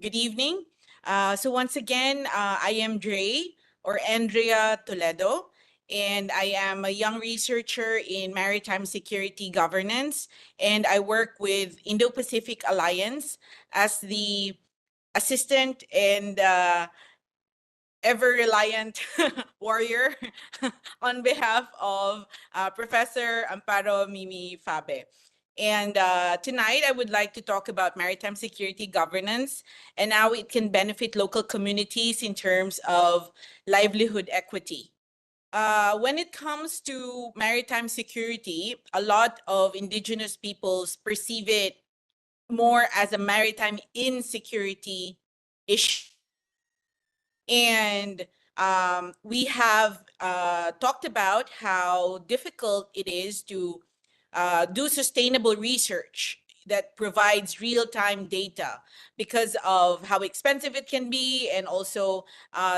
Good evening. So once again, I am or Andrea Toledo, and I am a young researcher in maritime security governance, and I work with Indo-Pacific Alliance as the assistant and ever-reliant warrior on behalf of Professor Amparo Mimi Fabe. And tonight, I would like to talk about maritime security governance and how it can benefit local communities in terms of livelihood equity. When it comes to maritime security, a lot of indigenous peoples perceive it more as a maritime insecurity issue. And we have talked about how difficult it is to do sustainable research that provides real-time data because of how expensive it can be, and also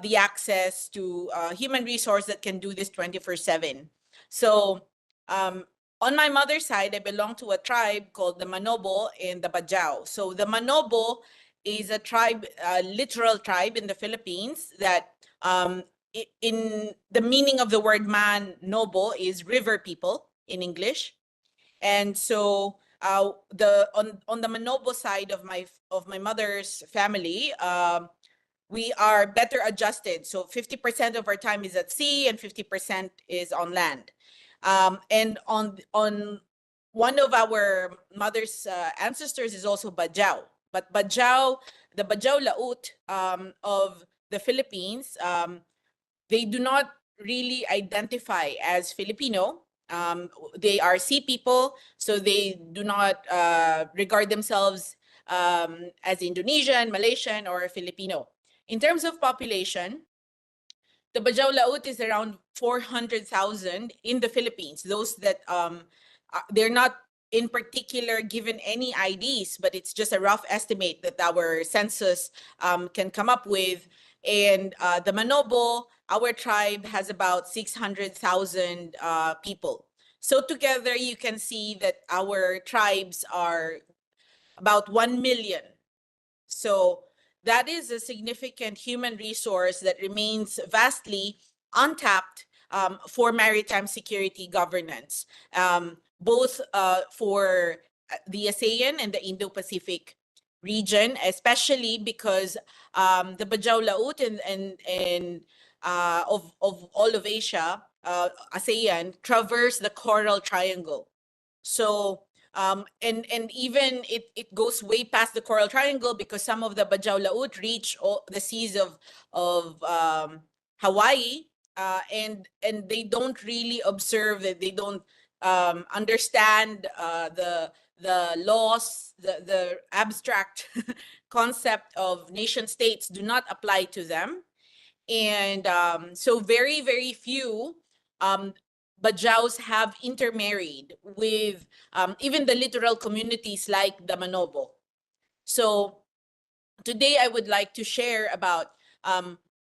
the access to human resource that can do this 24/7. So on my mother's side, I belong to a tribe called the Manobo and the Bajau. So the Manobo is a tribe, a literal tribe in the Philippines that in the meaning of the word man, nobo is river people in English. And so the on the Manobo side of my mother's family, we are better adjusted. So 50% of our time is at sea and 50% is on land. And on one of our mother's ancestors is also Bajau. But Bajau, the Bajau Laut of the Philippines, they do not really identify as Filipino. They are sea people, so they do not regard themselves as Indonesian, Malaysian, or Filipino. In terms of population, the Bajau Laut is around 400,000 in the Philippines. Those that they're not in particular given any IDs, but it's just a rough estimate that our census can come up with. And the Manobo, our tribe, has about 600,000 people. So together, you can see that our tribes are about 1 million. So that is a significant human resource that remains vastly untapped for maritime security governance, both for the ASEAN and the Indo-Pacific region, especially because the Bajau Laut and of all of Asia, ASEAN, traverse the Coral Triangle. So and even it goes way past the Coral Triangle, because some of the Bajau Laut reach the seas of Hawaii, and they don't really observe that. They don't understand the laws, the abstract concept of nation states do not apply to them. And so very few Bajaus have intermarried with even the littoral communities like the Manobo. So today I would like to share about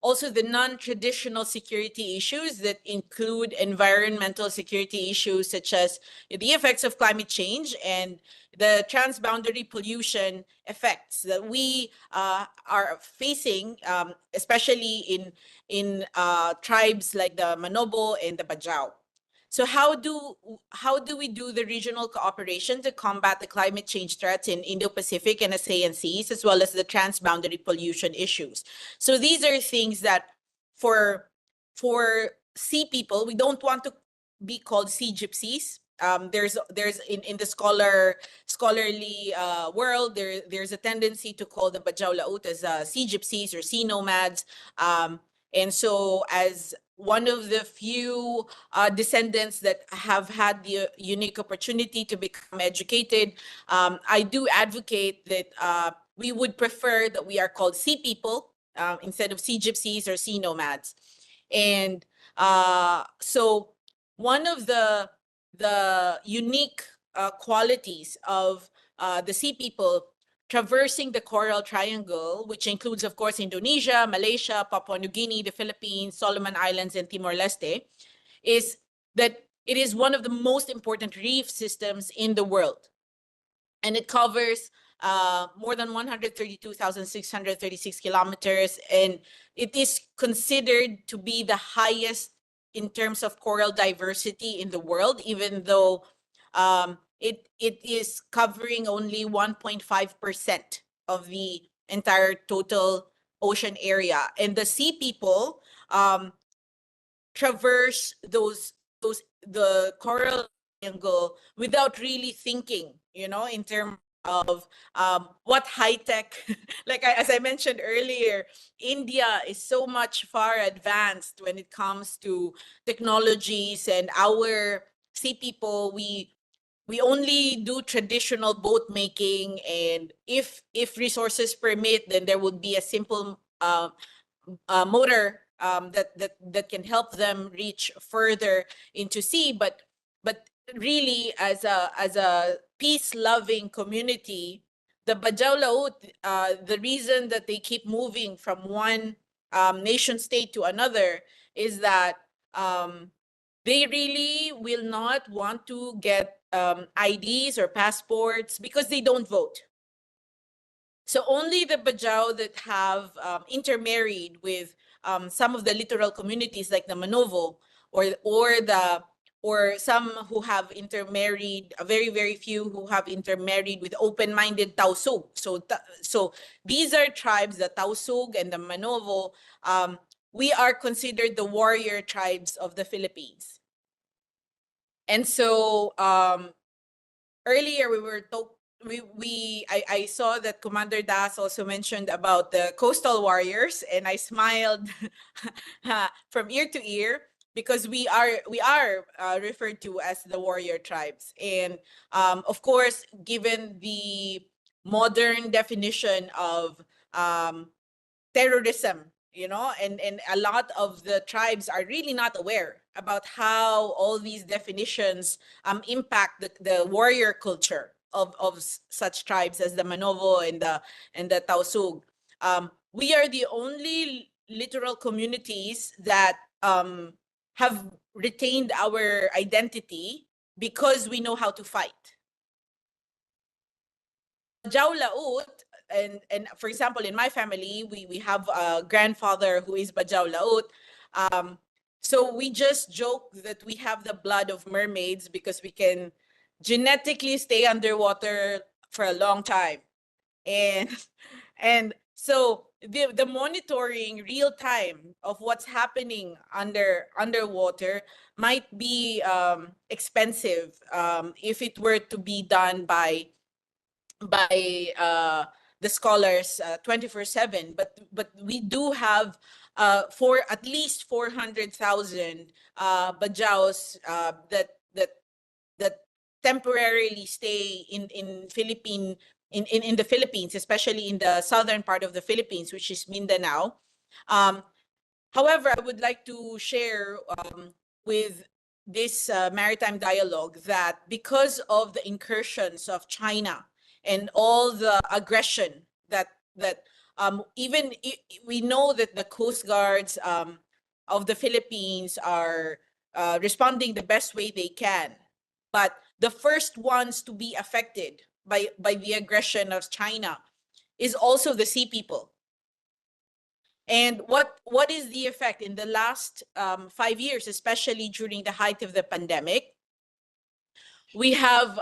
also the non-traditional security issues that include environmental security issues such as the effects of climate change and the transboundary pollution effects that we are facing, especially in tribes like the Manobo and the Bajau. So how do we do the regional cooperation to combat the climate change threats in Indo-Pacific and ASEAN seas, as well as the transboundary pollution issues? So these are things that for sea people, we don't want to be called sea gypsies. There's in the scholarly world, there's a tendency to call the Bajau Laut as sea gypsies or sea nomads. And so as one of the few descendants that have had the unique opportunity to become educated, I do advocate that we would prefer that we are called sea people instead of sea gypsies or sea nomads. And so one of the unique qualities of the sea people traversing the Coral Triangle, which includes, of course, Indonesia, Malaysia, Papua New Guinea, the Philippines, Solomon Islands, and Timor-Leste, is that it is one of the most important reef systems in the world. And it covers more than 132,636 kilometers, and it is considered to be the highest in terms of coral diversity in the world, even though it is covering only 1.5% of the entire total ocean area. And the sea people um, traverse the coral triangle without really thinking, in terms of what high tech, like as I mentioned earlier, India is so much far advanced when it comes to technologies, and our sea people, we only do traditional boat making, and if resources permit, then there would be a simple motor that can help them reach further into sea. But really, as a peace loving community, the Bajau Laut, the reason that they keep moving from one nation state to another is that they really will not want to get IDs or passports because they don't vote. So only the Bajau that have intermarried with some of the littoral communities like the Manovo, or some who have intermarried, a very very few who have intermarried with open-minded Tausug. So these are tribes, the Tausug and the Manovo. We are considered the warrior tribes of the Philippines. And so earlier we were told, I saw that Commander Das also mentioned about the coastal warriors, and I smiled from ear to ear, because we are referred to as the warrior tribes. And of course, given the modern definition of terrorism, and a lot of the tribes are really not aware about how all these definitions impact the warrior culture of such tribes as the Manovo and the Tausug. We are the only littoral communities that have retained our identity because we know how to fight. Bajau Laut, and for example, in my family, we have a grandfather who is Bajau Laut. So we just joke that we have the blood of mermaids because we can genetically stay underwater for a long time. And and so the monitoring real time of what's happening underwater might be expensive if it were to be done by the scholars 24/7, but we do have for at least 400,000 Bajaus that temporarily stay in the Philippines, especially in the southern part of the Philippines, which is Mindanao. However, I would like to share with this maritime dialogue that because of the incursions of China and all the aggression that we know that the Coast Guards of the Philippines are responding the best way they can, but the first ones to be affected by the aggression of China is also the sea people. And what is the effect in the last 5 years, especially during the height of the pandemic? We have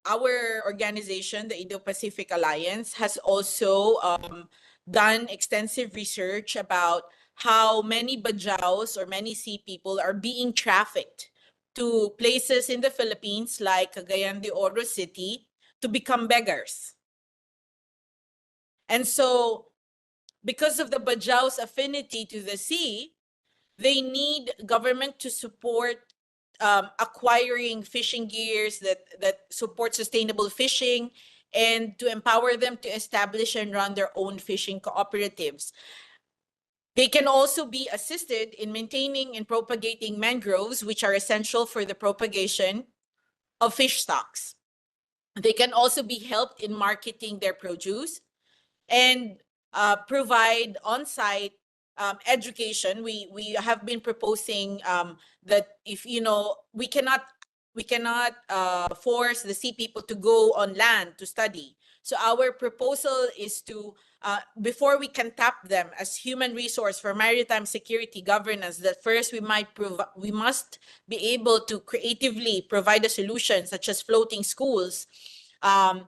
our organization, the Indo-Pacific Alliance, has also done extensive research about how many Bajaus or many sea people are being trafficked to places in the Philippines like Cagayan de Oro City to become beggars. And so, because of the Bajau's affinity to the sea, they need government to support acquiring fishing gears that support sustainable fishing, and to empower them to establish and run their own fishing cooperatives. They can also be assisted in maintaining and propagating mangroves, which are essential for the propagation of fish stocks. They can also be helped in marketing their produce and provide on-site education. We have been proposing that if we cannot force the sea people to go on land to study. So our proposal is to, before we can tap them as human resource for maritime security governance, that first we must be able to creatively provide a solution such as floating schools, and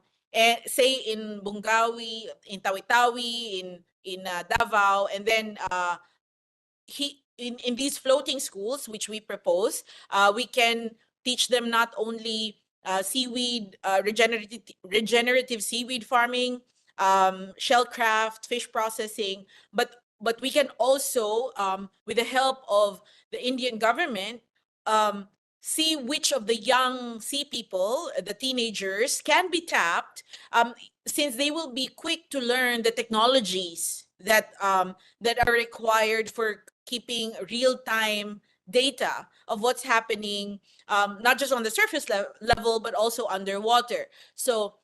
say in Bungawi, in Tawi-Tawi, in Davao, and then in these floating schools which we propose, we can teach them not only seaweed, regenerative seaweed farming, shellcraft, fish processing, but we can also, with the help of the Indian government, um, see which of the young sea people, the teenagers, can be tapped, since they will be quick to learn the technologies that are required for keeping real-time data of what's happening, not just on the surface level, but also underwater. So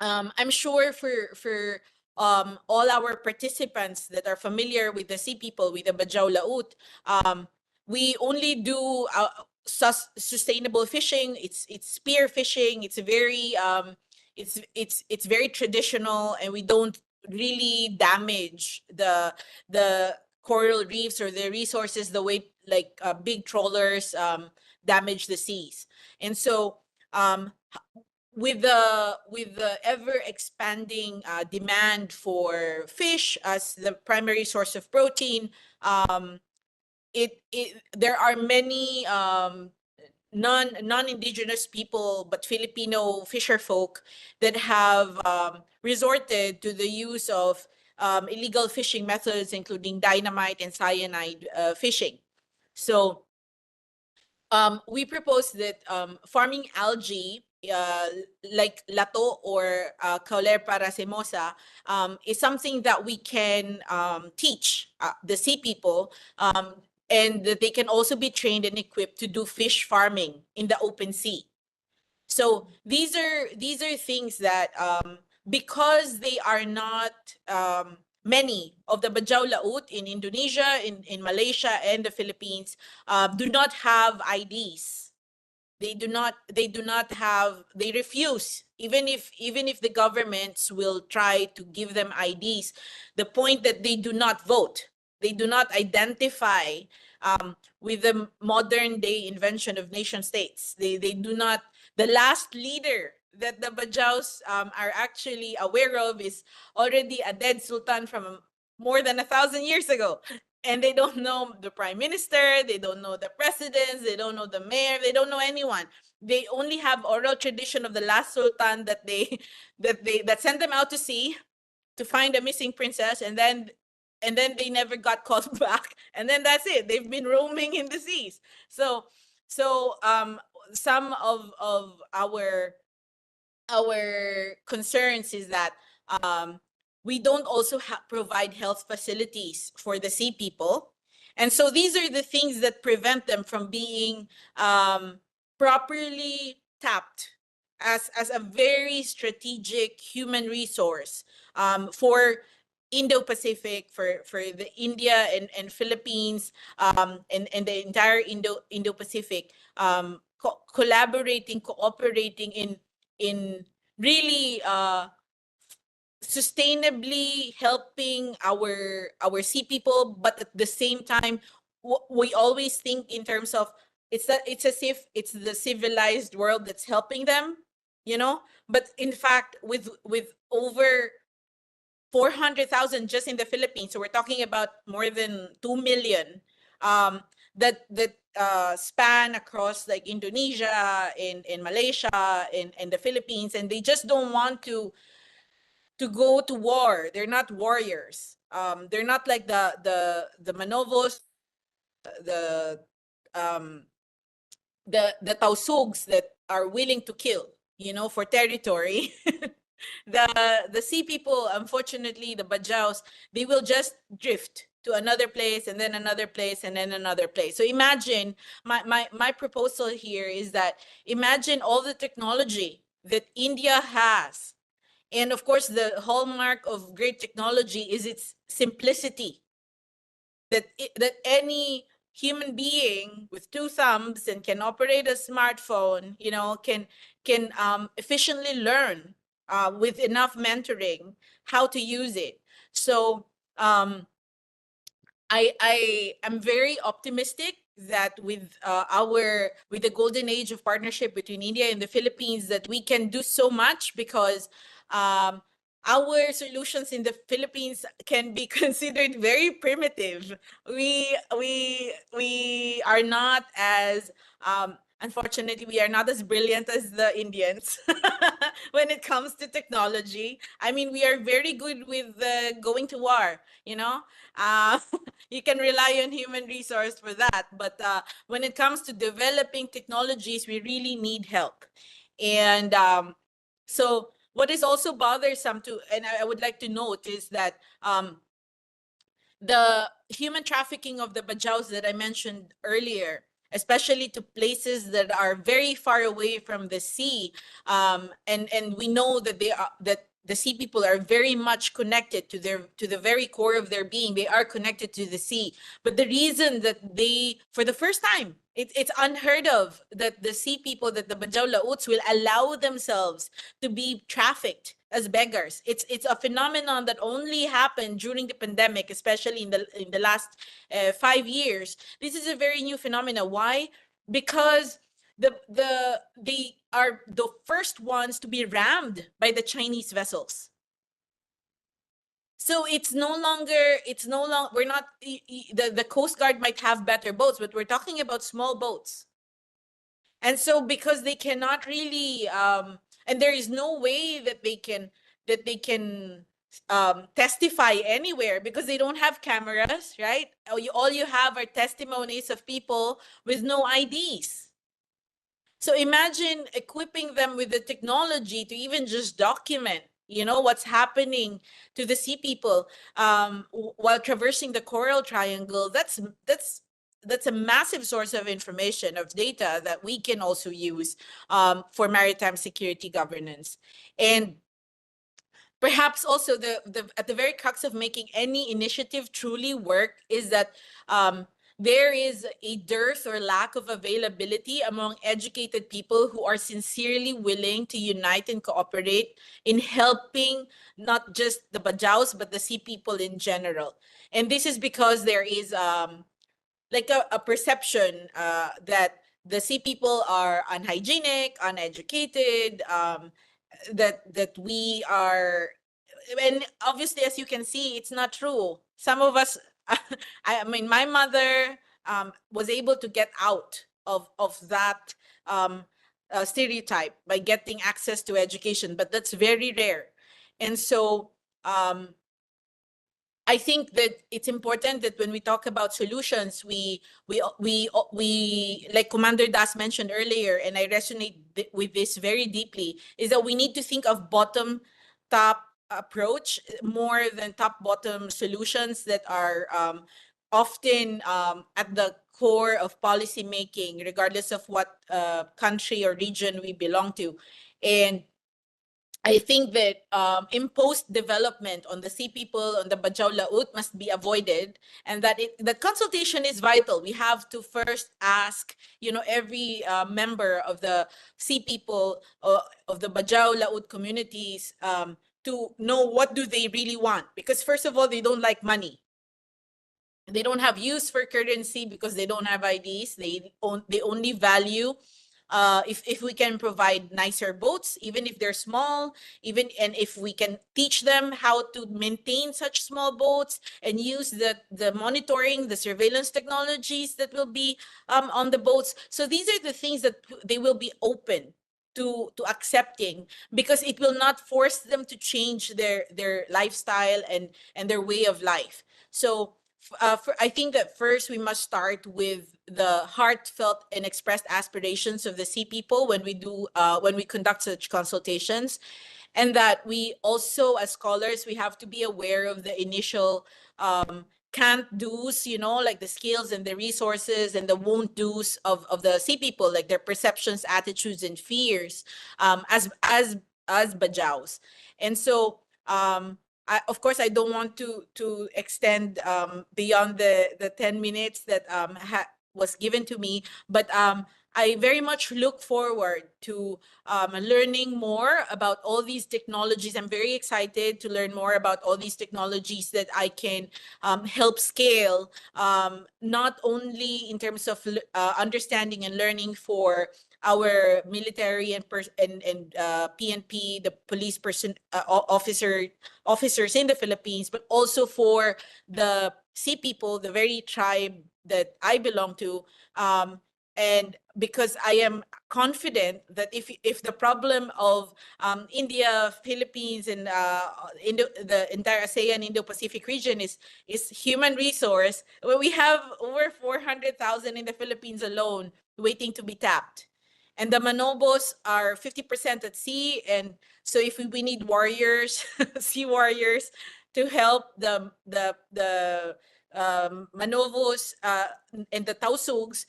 I'm sure for all our participants that are familiar with the sea people, with the Bajau Laut, we only do sustainable fishing. It's spear fishing. It's very it's very traditional, and we don't really damage the coral reefs or the resources the way like big trawlers damage the seas. And so um, with the ever expanding demand for fish as the primary source of protein, um, it there are many non-indigenous people but Filipino fisher folk that have resorted to the use of illegal fishing methods, including dynamite and cyanide fishing. So we propose that farming algae, like lato or Caulerpa racemosa, is something that we can teach the sea people, and that they can also be trained and equipped to do fish farming in the open sea. So these are things that, because they are not many of the Bajau Laut in Indonesia, in Malaysia, and the Philippines do not have IDs. They refuse, even if the governments will try to give them IDs. The point that they do not vote, they do not identify with the modern day invention of nation states. They do not. The last leader that the Bajaus are actually aware of is already a dead sultan from more than 1,000 years ago, and they don't know the prime minister, they don't know the presidents, they don't know the mayor, they don't know anyone. They only have oral tradition of the last sultan that sent them out to sea to find a missing princess, and then they never got called back, and then that's it. They've been roaming in the seas. So some of our concerns is that um, we don't also provide health facilities for the sea people. And so these are the things that prevent them from being properly tapped as a very strategic human resource for Indo-Pacific, for the India and Philippines, and the entire Indo-Pacific, collaborating, cooperating in really sustainably helping our sea people, but at the same time, we always think in terms of it's as if it's the civilized world that's helping them, you know. But in fact, with over 400,000 just in the Philippines, so we're talking about more than 2 million that span across like Indonesia, in Malaysia, in the Philippines, and they just don't want to go to war. They're not warriors. They're not like the Manovos, the um, the Tausugs that are willing to kill, for territory. The sea people, unfortunately, the Bajaus, they will just drift to another place, and then another place, and then another place. So imagine, my proposal here is that, imagine all the technology that India has. And of course, the hallmark of great technology is its simplicity. That any human being with two thumbs and can operate a smartphone, can efficiently learn with enough mentoring how to use it. So I am very optimistic that with the golden age of partnership between India and the Philippines, that we can do so much, because um, our solutions in the Philippines can be considered very primitive. We are not as unfortunately, we are not as brilliant as the Indians when it comes to technology. I mean, we are very good with going to war, you know. Uh, you can rely on human resource for that, but when it comes to developing technologies, we really need help. And so what is also bothersome to, and I would like to note, is that the human trafficking of the bajaus that I mentioned earlier, especially to places that are very far away from the sea, and we know that the sea people are very much connected to the very core of their being. They are connected to the sea, but the reason that they, for the first time, it's unheard of that the sea people, that the Bajau Lauts will allow themselves to be trafficked as beggars. It's a phenomenon that only happened during the pandemic, especially in the last 5 years. This is a very new phenomenon. Why? Because they are the first ones to be rammed by the Chinese vessels. So it's no longer we're not the Coast Guard might have better boats, but we're talking about small boats. And so because they cannot really and there is no way that they can testify anywhere, because they don't have cameras, right? All you have are testimonies of people with no IDs. So imagine equipping them with the technology to even just document, what's happening to the sea people while traversing the Coral Triangle. That's a massive source of information, of data, that we can also use for maritime security governance. And perhaps also the at the very crux of making any initiative truly work is that there is a dearth or lack of availability among educated people who are sincerely willing to unite and cooperate in helping not just the Bajaus but the sea people in general. And this is because there is like a perception that the sea people are unhygienic, uneducated, that we are, and obviously, as you can see, it's not true. Some of us, I mean, my mother was able to get out of that stereotype by getting access to education, but that's very rare. And so I think that it's important that when we talk about solutions, we like Commander Das mentioned earlier, and I resonate with this very deeply, is that we need to think of bottom top approach more than top bottom solutions that are often at the core of policy making, regardless of what country or region we belong to. And I think that imposed development on the sea people, on the Bajau Laut, must be avoided, and that consultation is vital. We have to first ask, every member of the sea people of the Bajau Laut communities to know what do they really want, because first of all, they don't like money. They don't have use for currency because they don't have IDs. They only value if we can provide nicer boats, even if they're small, and if we can teach them how to maintain such small boats and use the monitoring, the surveillance technologies that will be on the boats. So these are the things that they will be open to accepting, because it will not force them to change their lifestyle and their way of life. So I think that first we must start with the heartfelt and expressed aspirations of the sea people when we conduct such consultations, and that we also, as scholars, we have to be aware of the initial can't do's, like the skills and the resources, and the won't do's of the sea people, like their perceptions, attitudes, and fears as bajaus. And so of course, I don't want to extend beyond the 10 minutes that was given to me, but I very much look forward to learning more about all these technologies. I'm very excited to learn more about all these technologies that I can help scale, not only in terms of understanding and learning for our military and PNP, the police officers in the Philippines, but also for the sea people, the very tribe that I belong to. And because I am confident that if the problem of India, Philippines, and the entire ASEAN Indo-Pacific region is human resource, well, we have over 400,000 in the Philippines alone waiting to be tapped. And the manobos are 50% at sea. And so if we need warriors, sea warriors, to help the manovos and the tausugs,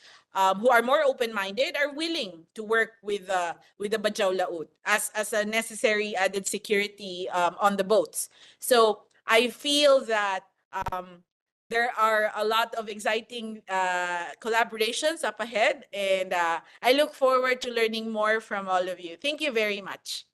who are more open-minded, are willing to work with the Bajau Laut as a necessary added security on the boats. So I feel that there are a lot of exciting collaborations up ahead, and I look forward to learning more from all of you. Thank you very much.